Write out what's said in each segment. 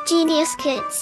Genius Kids.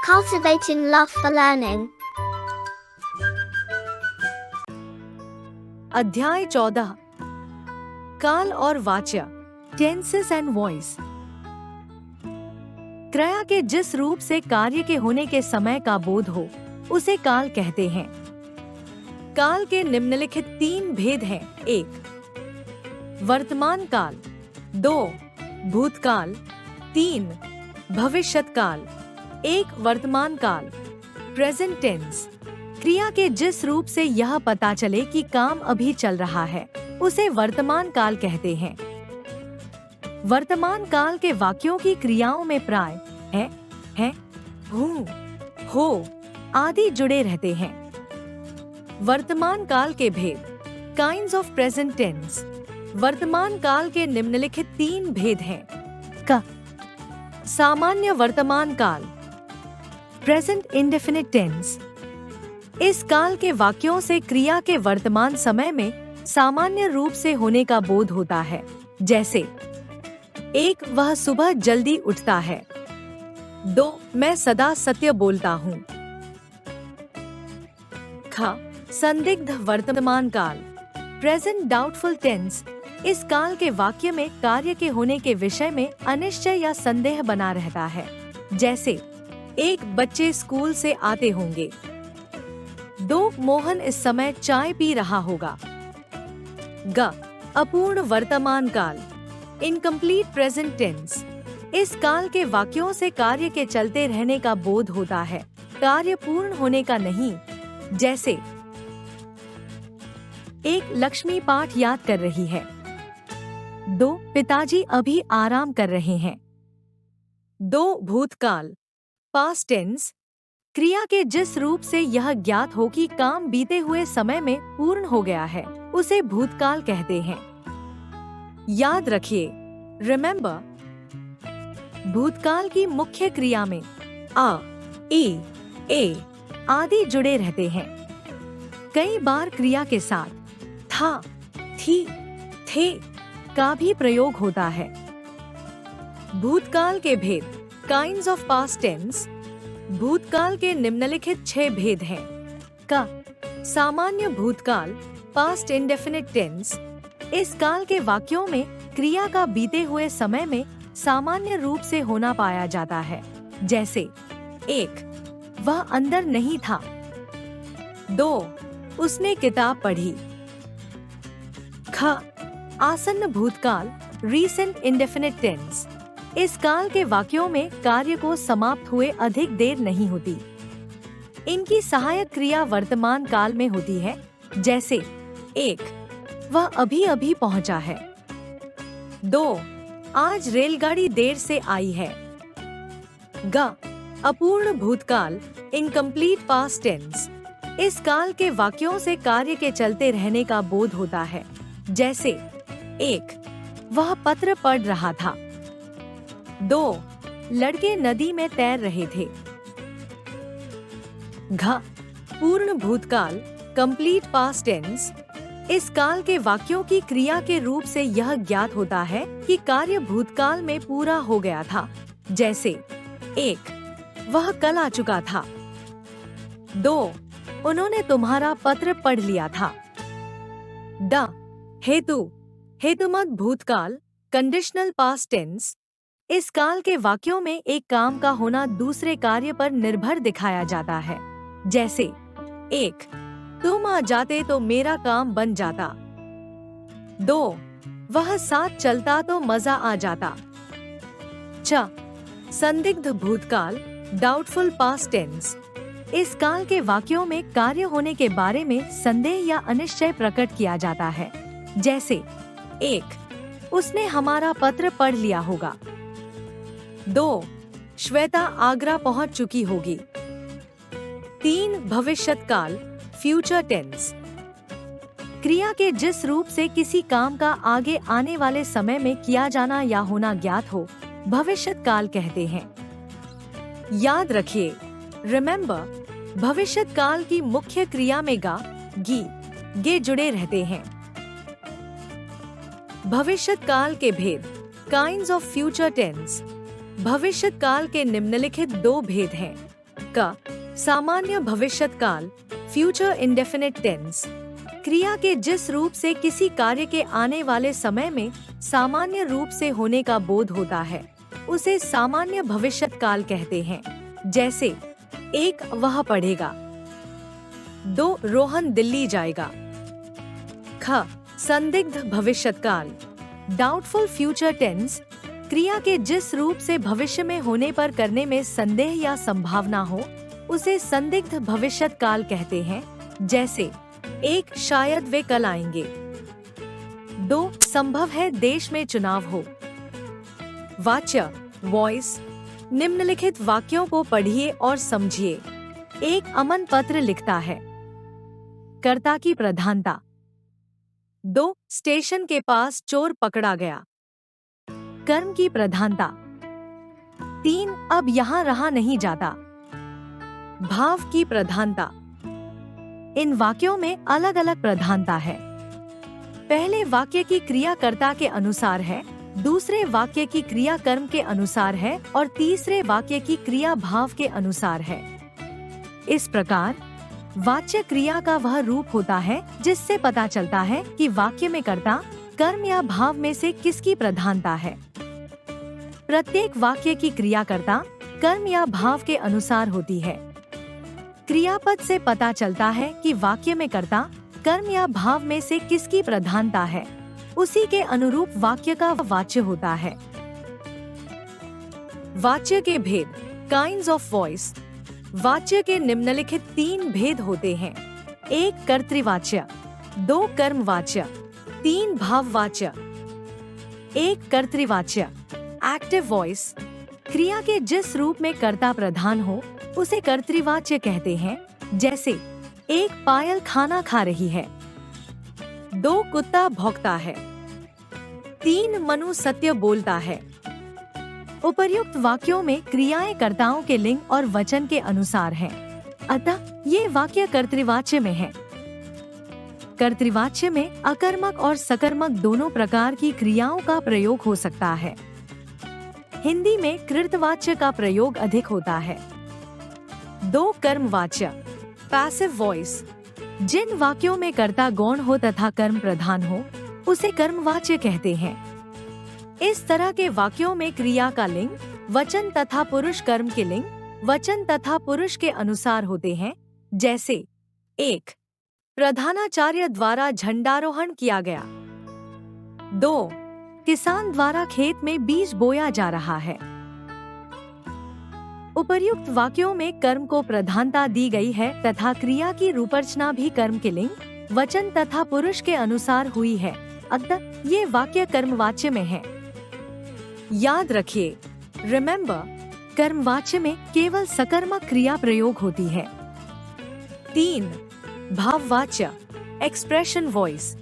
Cultivating love for learning. अध्याय 14 काल और वाच्य टेंसेस एंड वॉइस। क्रिया के जिस रूप से कार्य के होने के समय का बोध हो उसे काल कहते हैं। काल के निम्नलिखित 3 भेद हैं। 1 वर्तमान काल, 2 भूतकाल, 3 भविष्यत काल। 1 वर्तमान काल प्रेजेंट टेंस। क्रिया के जिस रूप से यह पता चले कि काम अभी चल रहा है उसे वर्तमान काल कहते हैं। वर्तमान काल के वाक्यों की क्रियाओं में प्राय है, हूँ, हो आदि जुड़े रहते हैं। वर्तमान काल के भेद काइंड्स ऑफ प्रेजेंट टेंस। वर्तमान काल के निम्नलिखित 3 भेद हैं। क सामान्य वर्तमान काल प्रेजेंट इंडेफिनिट टेंस। इस काल के वाक्यों से क्रिया के वर्तमान समय में सामान्य रूप से होने का बोध होता है। जैसे 1 वह सुबह जल्दी उठता है। 2 मैं सदा सत्य बोलता हूँ। ख संदिग्ध वर्तमान काल प्रेजेंट डाउटफुल टेंस। इस काल के वाक्य में कार्य के होने के विषय में अनिश्चय या संदेह बना रहता है। जैसे 1 बच्चे स्कूल से आते होंगे। 2 मोहन इस समय चाय पी रहा होगा। ग अपूर्ण वर्तमान काल इनकम्प्लीट प्रेजेंट टेंस। इस काल के वाक्यों से कार्य के चलते रहने का बोध होता है, कार्य पूर्ण होने का नहीं। जैसे 1 लक्ष्मी पाठ याद कर रही है। 2 पिताजी अभी आराम कर रहे हैं। 2 भूतकाल पास्ट टेंस। क्रिया के जिस रूप से यह ज्ञात हो कि काम बीते हुए समय में पूर्ण हो गया है उसे भूतकाल कहते हैं। याद रखिए, रिमेम्बर, भूतकाल की मुख्य क्रिया में आ, ई, ए आदि जुड़े रहते हैं। कई बार क्रिया के साथ था, थी, थे का भी प्रयोग होता है। भूतकाल के भेद काइंड्स ऑफ पास्ट टेंस। भूतकाल के निम्नलिखित 6 भेद हैं। का सामान्य भूतकाल पास्ट इंडेफिनिट टेंस। इस काल के वाक्यों में क्रिया का बीते हुए समय में सामान्य रूप से होना पाया जाता है। जैसे 1 वह अंदर नहीं था। 2 उसने किताब पढ़ी। ख आसन्न भूतकाल रीसेंट इंडेफिनिट टेंस। इस काल के वाक्यों में कार्य को समाप्त हुए अधिक देर नहीं होती। इनकी सहायक क्रिया वर्तमान काल में होती है। जैसे 1 वह अभी अभी पहुंचा है। 2 आज रेलगाड़ी देर से आई है। ग अपूर्ण भूतकाल इनकम्प्लीट पास्ट टेंस। इस काल के वाक्यों से कार्य के चलते रहने का बोध होता है। जैसे 1 वह पत्र पढ़ रहा था। 2 लड़के नदी में तैर रहे थे। घ पूर्ण भूतकाल कंप्लीट पास्ट टेंस। इस काल के वाक्यों की क्रिया के रूप से यह ज्ञात होता है कि कार्य भूतकाल में पूरा हो गया था। जैसे 1 वह कल आ चुका था। 2 उन्होंने तुम्हारा पत्र पढ़ लिया था। ड हेतु हेतुमत भूतकाल कंडीशनल पास्ट टेंस। इस काल के वाक्यों में एक काम का होना दूसरे कार्य पर निर्भर दिखाया जाता है। जैसे 1 तुम आ जाते तो मेरा काम बन जाता। 2 वह साथ चलता तो मजा आ जाता। च संदिग्ध भूतकाल डाउटफुल पास्ट टेंस। इस काल के वाक्यों में कार्य होने के बारे में संदेह या अनिश्चय प्रकट किया जाता है। जैसे 1 उसने हमारा पत्र पढ़ लिया होगा। 2 श्वेता आगरा पहुंच चुकी होगी। 3 भविष्यत काल फ्यूचर टेंस। क्रिया के जिस रूप से किसी काम का आगे आने वाले समय में किया जाना या होना ज्ञात हो भविष्यत काल कहते हैं। याद रखिए, रिमेम्बर, भविष्यत काल की मुख्य क्रिया में गा, गी, गे जुड़े रहते हैं। भविष्यत काल के भेद, काइंड्स ऑफ फ्यूचर टेंस। भविष्यत काल के निम्नलिखित दो भेद हैं। क, सामान्य भविष्यत काल, फ्यूचर इंडेफिनिट टेंस। क्रिया के जिस रूप से किसी कार्य के आने वाले समय में सामान्य रूप से होने का बोध होता है, उसे सामान्य भविष्यत काल कहते हैं। जैसे 1 वह पढ़ेगा, 2 रोहन दिल्ली जाएगा। ख, संदिग्ध भविष्यत काल, डाउटफुल फ्यूचर टेंस। क्रिया के जिस रूप से भविष्य में होने पर करने में संदेह या संभावना हो, उसे संदिग्ध भविष्यत काल कहते हैं। जैसे 1 शायद वे कल आएंगे, 2 संभव है देश में चुनाव हो। वाच्य, वॉइस। निम्नलिखित वाक्यों को पढ़िए और समझिए। 1 अमन पत्र लिखता है। कर्ता की प्रधानता। 2 स्टेशन के पास चोर पकड़ा गया। कर्म की प्रधानता। 3 अब यहाँ रहा नहीं जाता। भाव की प्रधानता। इन वाक्यों में अलग अलग प्रधानता है। पहले वाक्य की क्रिया कर्ता के अनुसार है, दूसरे वाक्य की क्रिया कर्म के अनुसार है और तीसरे वाक्य की क्रिया भाव के अनुसार है। इस प्रकार वाच्य क्रिया का वह रूप होता है जिससे पता चलता है कि वाक्य में कर्ता, कर्म या भाव में से किसकी प्रधानता है। प्रत्येक वाक्य की क्रिया कर्ता, कर्म या भाव के अनुसार होती है। क्रियापद से पता चलता है कि वाक्य में कर्ता, कर्म या भाव में से किसकी प्रधानता है। उसी के अनुरूप वाक्य का वाच्य होता है। वाच्य के भेद, काइंड्स ऑफ वॉइस। वाच्य के निम्नलिखित 3 भेद होते हैं। 1 कर्तृवाच्य, 2 कर्मवाच्य, 3 भाववाच्य। 1 कर्तृवाच्य, एक्टिव वॉइस। क्रिया के जिस रूप में कर्ता प्रधान हो, उसे कर्तृवाच्य कहते हैं। जैसे 1 पायल खाना खा रही है, 2 कुत्ता भौंकता है, 3 मनु सत्य बोलता है। उपर्युक्त वाक्यों में क्रियाएं कर्ताओं के लिंग और वचन के अनुसार हैं। अतः ये वाक्य कर्तृवाच्य में है। कर्तृवाच्य में अकर्मक और सकर्मक दोनों प्रकार की क्रियाओं का प्रयोग हो सकता है। हिंदी में कृतवाच्य का प्रयोग अधिक होता है। 2 कर्मवाच्य, पैसिव वॉइस। जिन वाक्यों में कर्ता गौण हो तथा कर्म प्रधान हो, उसे कर्मवाच्य कहते हैं। इस तरह के वाक्यों में क्रिया का लिंग, वचन तथा पुरुष कर्म के लिंग, वचन तथा पुरुष के अनुसार होते हैं। जैसे 1 प्रधानाचार्य द्वारा झंडारोहण किया गया। 2 किसान द्वारा खेत में बीज बोया जा रहा है। उपर्युक्त वाक्यों में कर्म को प्रधानता दी गई है तथा क्रिया की रूपरचना भी कर्म के लिंग, वचन तथा पुरुष के अनुसार हुई है। अतः ये वाक्य कर्मवाच्य में है। याद रखिए, रिमेम्बर, कर्मवाच्य में केवल सकर्मक क्रिया प्रयोग होती है। 3 भाववाच्य, एक्सप्रेशन वॉइस।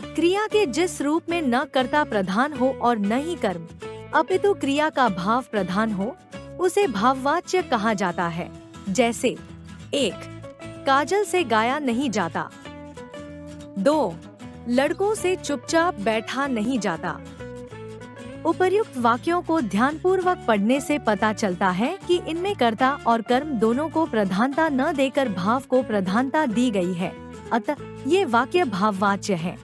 क्रिया के जिस रूप में न कर्ता प्रधान हो और न ही कर्म, अपितु क्रिया का भाव प्रधान हो, उसे भाववाच्य कहा जाता है। जैसे 1 काजल से गाया नहीं जाता, 2 लड़कों से चुपचाप बैठा नहीं जाता। उपर्युक्त वाक्यों को ध्यानपूर्वक पढ़ने से पता चलता है कि इनमें कर्ता और कर्म दोनों को प्रधानता न देकर भाव को प्रधानता दी गई है। अतः ये वाक्य भाववाच्य है।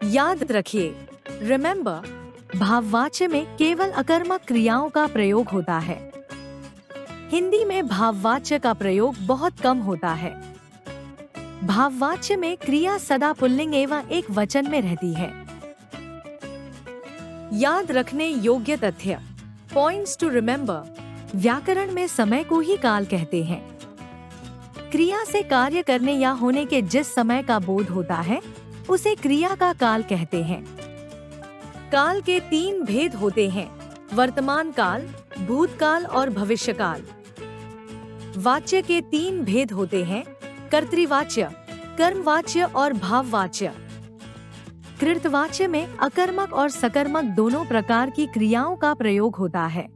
याद रखिए, रिमेम्बर, भाववाच्य में केवल अकर्मक क्रियाओं का प्रयोग होता है। हिंदी में भाववाच्य का प्रयोग बहुत कम होता है। भाववाच्य में क्रिया सदा पुल्लिंग एवं एक वचन में रहती है। याद रखने योग्य तथ्य, पॉइंट्स टू रिमेम्बर। व्याकरण में समय को ही काल कहते हैं। क्रिया से कार्य करने या होने के जिस समय का बोध होता है, उसे क्रिया का काल कहते हैं। काल के 3 भेद होते हैं: वर्तमान काल, भूतकाल और भविष्यकाल। वाच्य के 3 भेद होते हैं: कर्तृवाच्य, कर्मवाच्य और भाववाच्य। कृतवाच्य में अकर्मक और सकर्मक दोनों प्रकार की क्रियाओं का प्रयोग होता है।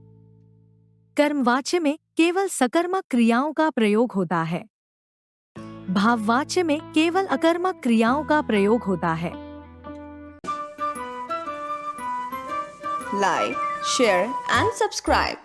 कर्मवाच्य में केवल सकर्मक क्रियाओं का प्रयोग होता है। भाववाच्य में केवल अकर्मक क्रियाओं का प्रयोग होता है। like, share and subscribe.